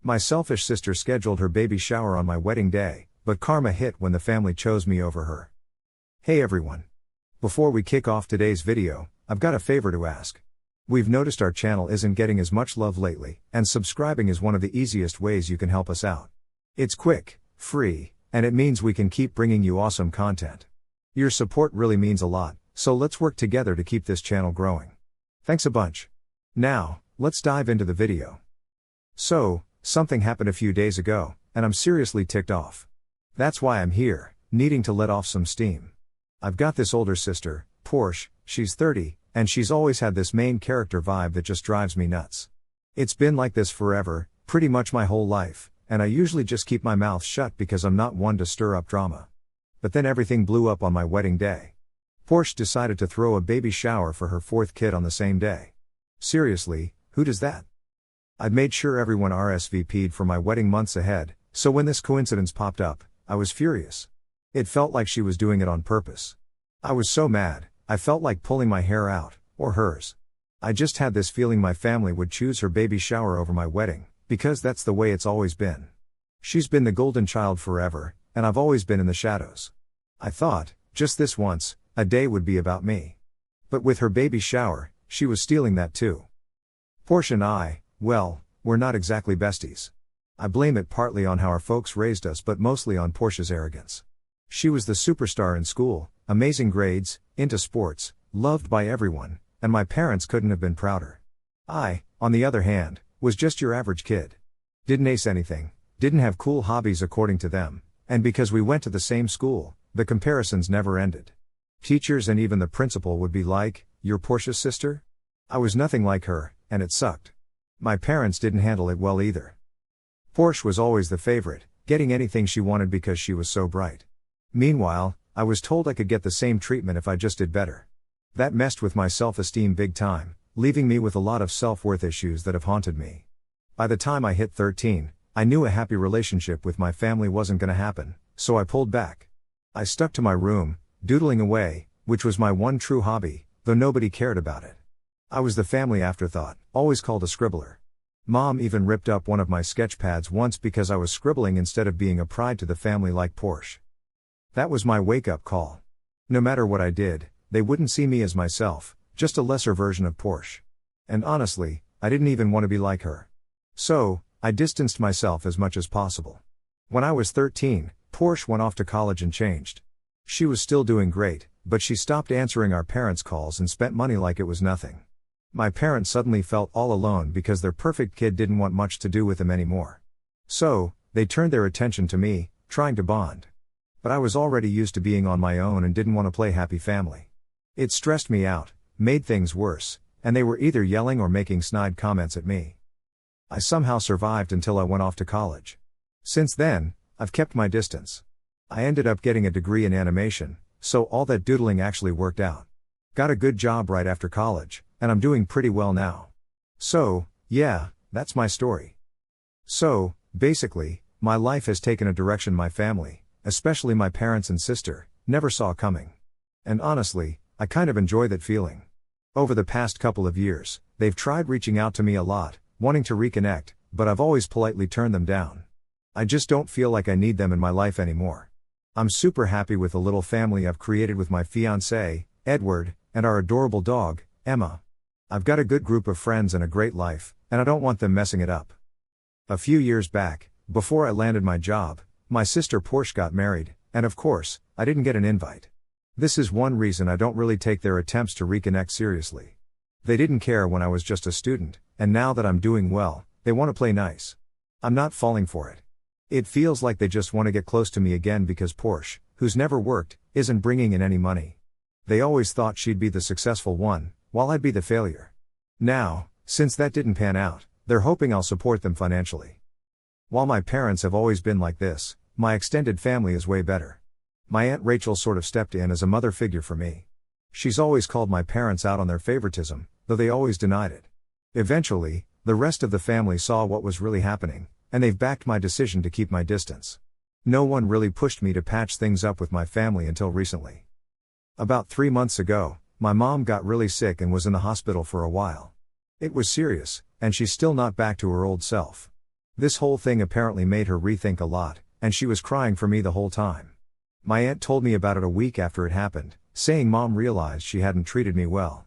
My selfish sister scheduled her baby shower on my wedding day, but karma hit when the family chose me over her. Hey everyone. Before we kick off today's video, I've got a favor to ask. We've noticed our channel isn't getting as much love lately, and subscribing is one of the easiest ways you can help us out. It's quick, free, and it means we can keep bringing you awesome content. Your support really means a lot, so let's work together to keep this channel growing. Thanks a bunch. Now, let's dive into the video. So, something happened a few days ago, and I'm seriously ticked off. That's why I'm here, needing to let off some steam. I've got this older sister, Porsche, she's 30, and she's always had this main character vibe that just drives me nuts. It's been like this forever, pretty much my whole life, and I usually just keep my mouth shut because I'm not one to stir up drama. But then everything blew up on my wedding day. Porsche decided to throw a baby shower for her fourth kid on the same day. Seriously, who does that? I'd made sure everyone RSVP'd for my wedding months ahead, so when this coincidence popped up, I was furious. It felt like she was doing it on purpose. I was so mad, I felt like pulling my hair out, or hers. I just had this feeling my family would choose her baby shower over my wedding, because that's the way it's always been. She's been the golden child forever, and I've always been in the shadows. I thought, just this once, a day would be about me. But with her baby shower, she was stealing that too. Porsche and I, well, we're not exactly besties. I blame it partly on how our folks raised us but mostly on Porsche's arrogance. She was the superstar in school, amazing grades, into sports, loved by everyone, and my parents couldn't have been prouder. I, on the other hand, was just your average kid. Didn't ace anything, didn't have cool hobbies according to them, and because we went to the same school, the comparisons never ended. Teachers and even the principal would be like, "You're Porsche's sister?" I was nothing like her, and it sucked. My parents didn't handle it well either. Porsche was always the favorite, getting anything she wanted because she was so bright. Meanwhile, I was told I could get the same treatment if I just did better. That messed with my self-esteem big time, leaving me with a lot of self-worth issues that have haunted me. By the time I hit 13, I knew a happy relationship with my family wasn't gonna happen, so I pulled back. I stuck to my room, doodling away, which was my one true hobby, though nobody cared about it. I was the family afterthought, always called a scribbler. Mom even ripped up one of my sketch pads once because I was scribbling instead of being a pride to the family like Porsche. That was my wake-up call. No matter what I did, they wouldn't see me as myself, just a lesser version of Porsche. And honestly, I didn't even want to be like her. So, I distanced myself as much as possible. When I was 13, Porsche went off to college and changed. She was still doing great, but she stopped answering our parents' calls and spent money like it was nothing. My parents suddenly felt all alone because their perfect kid didn't want much to do with them anymore. So, they turned their attention to me, trying to bond. But I was already used to being on my own and didn't want to play happy family. It stressed me out, made things worse, and they were either yelling or making snide comments at me. I somehow survived until I went off to college. Since then, I've kept my distance. I ended up getting a degree in animation, so all that doodling actually worked out. Got a good job right after college, and I'm doing pretty well now. So, yeah, that's my story. So, basically, my life has taken a direction my family, especially my parents and sister, never saw coming. And honestly, I kind of enjoy that feeling. Over the past couple of years, they've tried reaching out to me a lot, wanting to reconnect, but I've always politely turned them down. I just don't feel like I need them in my life anymore. I'm super happy with the little family I've created with my fiancé, Edward, and our adorable dog, Emma. I've got a good group of friends and a great life, and I don't want them messing it up. A few years back, before I landed my job, my sister Porsche got married, and of course, I didn't get an invite. This is one reason I don't really take their attempts to reconnect seriously. They didn't care when I was just a student, and now that I'm doing well, they want to play nice. I'm not falling for it. It feels like they just want to get close to me again because Porsche, who's never worked, isn't bringing in any money. They always thought she'd be the successful one, while I'd be the failure. Now, since that didn't pan out, they're hoping I'll support them financially. While my parents have always been like this, my extended family is way better. My Aunt Rachel sort of stepped in as a mother figure for me. She's always called my parents out on their favoritism, though they always denied it. Eventually, the rest of the family saw what was really happening, and they've backed my decision to keep my distance. No one really pushed me to patch things up with my family until recently. About 3 months ago, my mom got really sick and was in the hospital for a while. It was serious, and she's still not back to her old self. This whole thing apparently made her rethink a lot, and she was crying for me the whole time. My aunt told me about it a week after it happened, saying Mom realized she hadn't treated me well.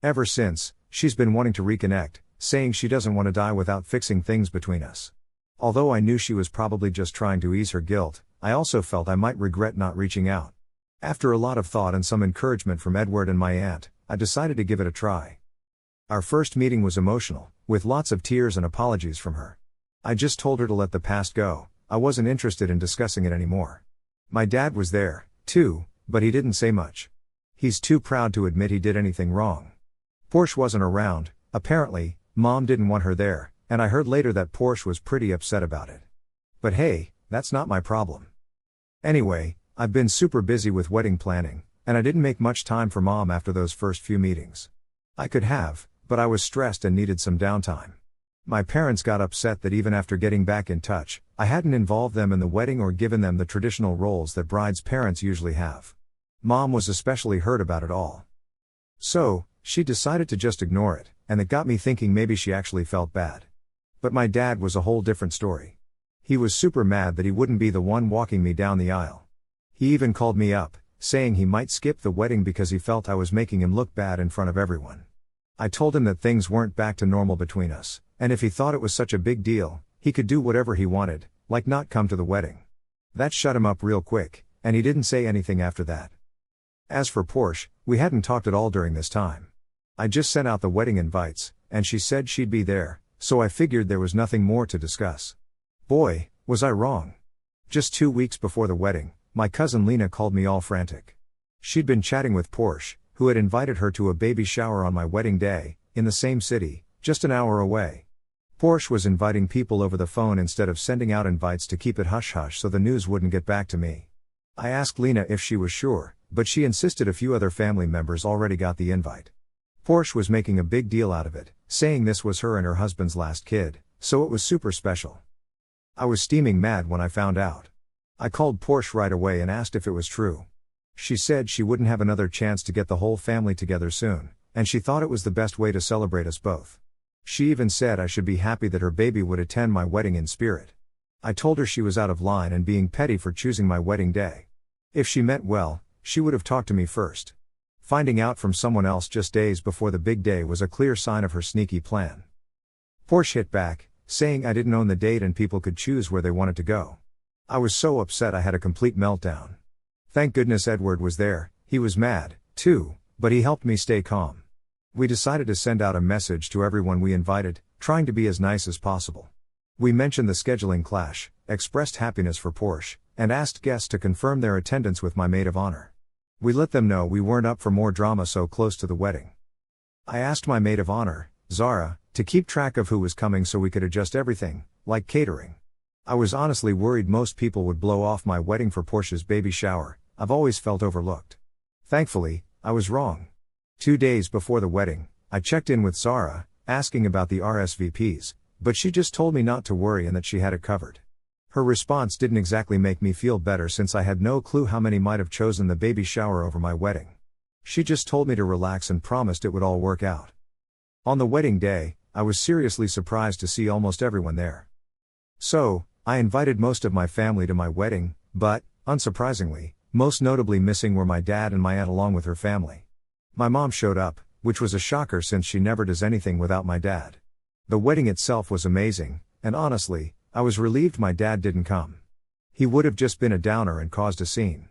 Ever since, she's been wanting to reconnect, saying she doesn't want to die without fixing things between us. Although I knew she was probably just trying to ease her guilt, I also felt I might regret not reaching out. After a lot of thought and some encouragement from Edward and my aunt, I decided to give it a try. Our first meeting was emotional, with lots of tears and apologies from her. I just told her to let the past go, I wasn't interested in discussing it anymore. My dad was there, too, but he didn't say much. He's too proud to admit he did anything wrong. Porsche wasn't around, apparently, Mom didn't want her there, and I heard later that Porsche was pretty upset about it. But hey, that's not my problem. Anyway, I've been super busy with wedding planning, and I didn't make much time for Mom after those first few meetings. I could have, but I was stressed and needed some downtime. My parents got upset that even after getting back in touch, I hadn't involved them in the wedding or given them the traditional roles that brides' parents usually have. Mom was especially hurt about it all. So, she decided to just ignore it, and it got me thinking maybe she actually felt bad. But my dad was a whole different story. He was super mad that he wouldn't be the one walking me down the aisle. He even called me up, saying he might skip the wedding because he felt I was making him look bad in front of everyone. I told him that things weren't back to normal between us, and if he thought it was such a big deal, he could do whatever he wanted, like not come to the wedding. That shut him up real quick, and he didn't say anything after that. As for Porsche, we hadn't talked at all during this time. I just sent out the wedding invites, and she said she'd be there, so I figured there was nothing more to discuss. Boy, was I wrong. Just 2 weeks before the wedding, my cousin Lena called me all frantic. She'd been chatting with Porsche, who had invited her to a baby shower on my wedding day, in the same city, just an hour away. Porsche was inviting people over the phone instead of sending out invites to keep it hush-hush so the news wouldn't get back to me. I asked Lena if she was sure, but she insisted a few other family members already got the invite. Porsche was making a big deal out of it, saying this was her and her husband's last kid, so it was super special. I was steaming mad when I found out. I called Porsche right away and asked if it was true. She said she wouldn't have another chance to get the whole family together soon, and she thought it was the best way to celebrate us both. She even said I should be happy that her baby would attend my wedding in spirit. I told her she was out of line and being petty for choosing my wedding day. If she meant well, she would have talked to me first. Finding out from someone else just days before the big day was a clear sign of her sneaky plan. Porsche hit back, saying I didn't own the date and people could choose where they wanted to go. I was so upset I had a complete meltdown. Thank goodness Edward was there. He was mad, too, but he helped me stay calm. We decided to send out a message to everyone we invited, trying to be as nice as possible. We mentioned the scheduling clash, expressed happiness for Porsche, and asked guests to confirm their attendance with my maid of honor. We let them know we weren't up for more drama so close to the wedding. I asked my maid of honor, Zara, to keep track of who was coming so we could adjust everything, like catering. I was honestly worried most people would blow off my wedding for Porsche's baby shower. I've always felt overlooked. Thankfully, I was wrong. 2 days before the wedding, I checked in with Zara, asking about the RSVPs, but she just told me not to worry and that she had it covered. Her response didn't exactly make me feel better since I had no clue how many might have chosen the baby shower over my wedding. She just told me to relax and promised it would all work out. On the wedding day, I was seriously surprised to see almost everyone there. So, I invited most of my family to my wedding, but, unsurprisingly, most notably missing were my dad and my aunt along with her family. My mom showed up, which was a shocker since she never does anything without my dad. The wedding itself was amazing, and honestly, I was relieved my dad didn't come. He would have just been a downer and caused a scene.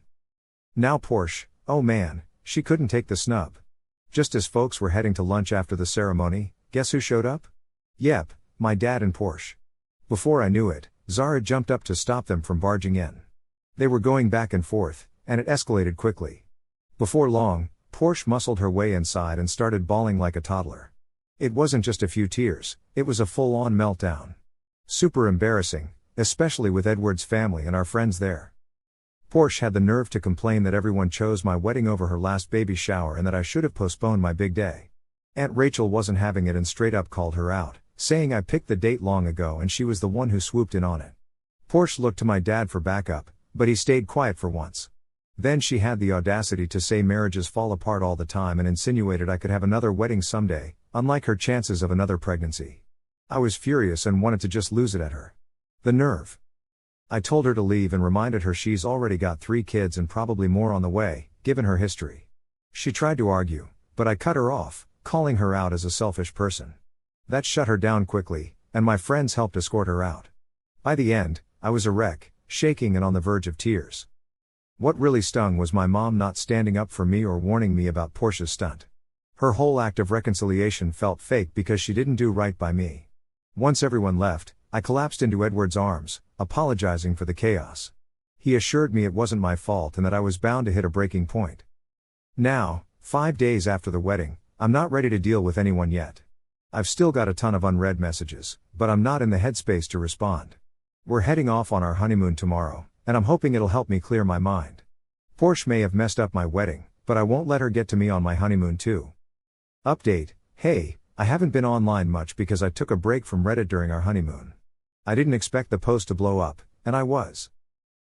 Now Porsche, oh man, she couldn't take the snub. Just as folks were heading to lunch after the ceremony, guess who showed up? Yep, my dad and Porsche. Before I knew it, Zara jumped up to stop them from barging in. They were going back and forth, and it escalated quickly. Before long, Porsche muscled her way inside and started bawling like a toddler. It wasn't just a few tears, it was a full-on meltdown. Super embarrassing, especially with Edward's family and our friends there. Porsche had the nerve to complain that everyone chose my wedding over her last baby shower and that I should have postponed my big day. Aunt Rachel wasn't having it and straight up called her out, saying I picked the date long ago and she was the one who swooped in on it. Porsche looked to my dad for backup, but he stayed quiet for once. Then she had the audacity to say marriages fall apart all the time and insinuated I could have another wedding someday, unlike her chances of another pregnancy. I was furious and wanted to just lose it at her. The nerve. I told her to leave and reminded her she's already got 3 kids and probably more on the way, given her history. She tried to argue, but I cut her off, calling her out as a selfish person. That shut her down quickly, and my friends helped escort her out. By the end, I was a wreck, shaking and on the verge of tears. What really stung was my mom not standing up for me or warning me about Portia's stunt. Her whole act of reconciliation felt fake because she didn't do right by me. Once everyone left, I collapsed into Edward's arms, apologizing for the chaos. He assured me it wasn't my fault and that I was bound to hit a breaking point. Now, 5 days after the wedding, I'm not ready to deal with anyone yet. I've still got a ton of unread messages, but I'm not in the headspace to respond. We're heading off on our honeymoon tomorrow, and I'm hoping it'll help me clear my mind. Portia may have messed up my wedding, but I won't let her get to me on my honeymoon too. Update: hey, I haven't been online much because I took a break from Reddit during our honeymoon. I didn't expect the post to blow up, and I was.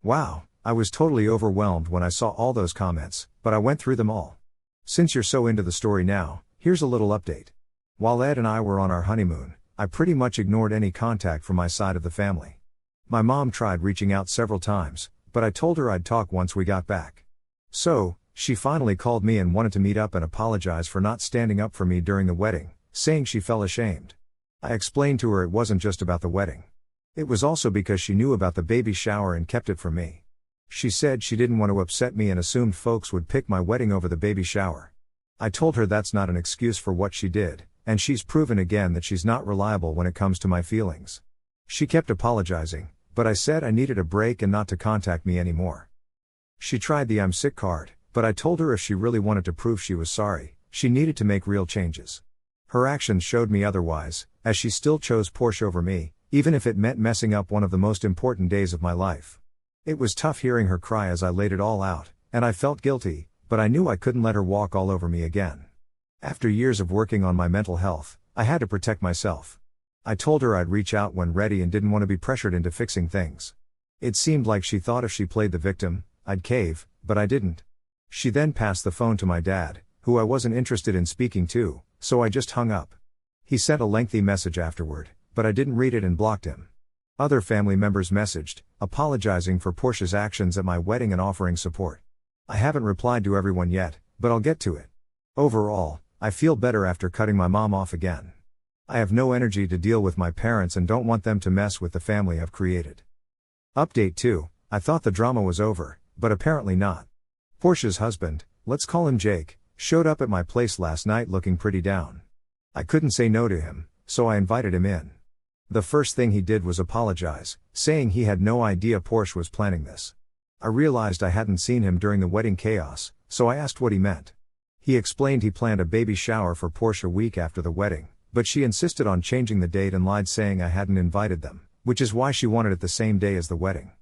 Wow, I was totally overwhelmed when I saw all those comments, but I went through them all. Since you're so into the story now, here's a little update. While Ed and I were on our honeymoon, I pretty much ignored any contact from my side of the family. My mom tried reaching out several times, but I told her I'd talk once we got back. So, she finally called me and wanted to meet up and apologize for not standing up for me during the wedding, saying she felt ashamed. I explained to her it wasn't just about the wedding. It was also because she knew about the baby shower and kept it from me. She said she didn't want to upset me and assumed folks would pick my wedding over the baby shower. I told her that's not an excuse for what she did, and she's proven again that she's not reliable when it comes to my feelings. She kept apologizing, but I said I needed a break and not to contact me anymore. She tried the I'm sick card, but I told her if she really wanted to prove she was sorry, she needed to make real changes. Her actions showed me otherwise, as she still chose Portia over me, even if it meant messing up one of the most important days of my life. It was tough hearing her cry as I laid it all out, and I felt guilty, but I knew I couldn't let her walk all over me again. After years of working on my mental health, I had to protect myself. I told her I'd reach out when ready and didn't want to be pressured into fixing things. It seemed like she thought if she played the victim, I'd cave, but I didn't. She then passed the phone to my dad, who I wasn't interested in speaking to, so I just hung up. He sent a lengthy message afterward, but I didn't read it and blocked him. Other family members messaged, apologizing for Portia's actions at my wedding and offering support. I haven't replied to everyone yet, but I'll get to it. Overall, I feel better after cutting my mom off again. I have no energy to deal with my parents and don't want them to mess with the family I've created. Update 2, I thought the drama was over, but apparently not. Portia's husband, let's call him Jake, showed up at my place last night looking pretty down. I couldn't say no to him, so I invited him in. The first thing he did was apologize, saying he had no idea Portia was planning this. I realized I hadn't seen him during the wedding chaos, so I asked what he meant. He explained he planned a baby shower for Portia a week after the wedding, but she insisted on changing the date and lied saying I hadn't invited them, which is why she wanted it the same day as the wedding.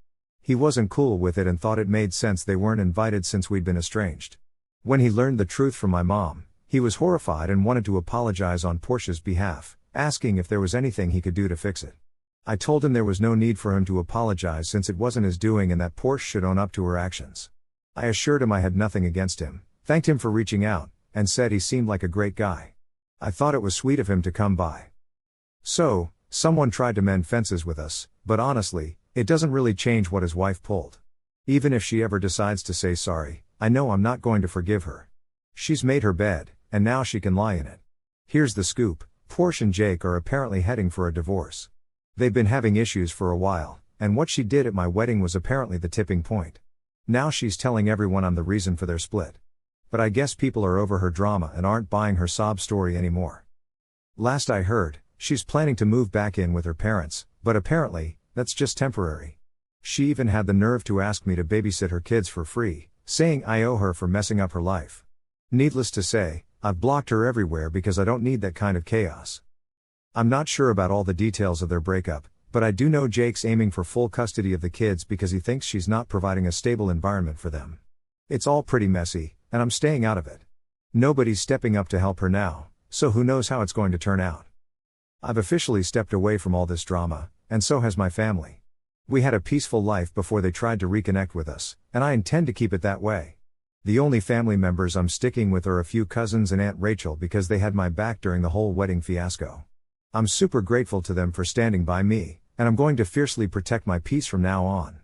He wasn't cool with it and thought it made sense they weren't invited since we'd been estranged. When he learned the truth from my mom, he was horrified and wanted to apologize on Portia's behalf, asking if there was anything he could do to fix it. I told him there was no need for him to apologize since it wasn't his doing and that Portia should own up to her actions. I assured him I had nothing against him, thanked him for reaching out, and said he seemed like a great guy. I thought it was sweet of him to come by. So, someone tried to mend fences with us, but honestly, it doesn't really change what his wife pulled. Even if she ever decides to say sorry, I know I'm not going to forgive her. She's made her bed, and now she can lie in it. Here's the scoop, Portia and Jake are apparently heading for a divorce. They've been having issues for a while, and what she did at my wedding was apparently the tipping point. Now she's telling everyone I'm the reason for their split. But I guess people are over her drama and aren't buying her sob story anymore. Last I heard, she's planning to move back in with her parents, but apparently, that's just temporary. She even had the nerve to ask me to babysit her kids for free, saying I owe her for messing up her life. Needless to say, I've blocked her everywhere because I don't need that kind of chaos. I'm not sure about all the details of their breakup, but I do know Jake's aiming for full custody of the kids because he thinks she's not providing a stable environment for them. It's all pretty messy, and I'm staying out of it. Nobody's stepping up to help her now, so who knows how it's going to turn out. I've officially stepped away from all this drama, and so has my family. We had a peaceful life before they tried to reconnect with us, and I intend to keep it that way. The only family members I'm sticking with are a few cousins and Aunt Rachel because they had my back during the whole wedding fiasco. I'm super grateful to them for standing by me, And I'm going to fiercely protect my peace from now on.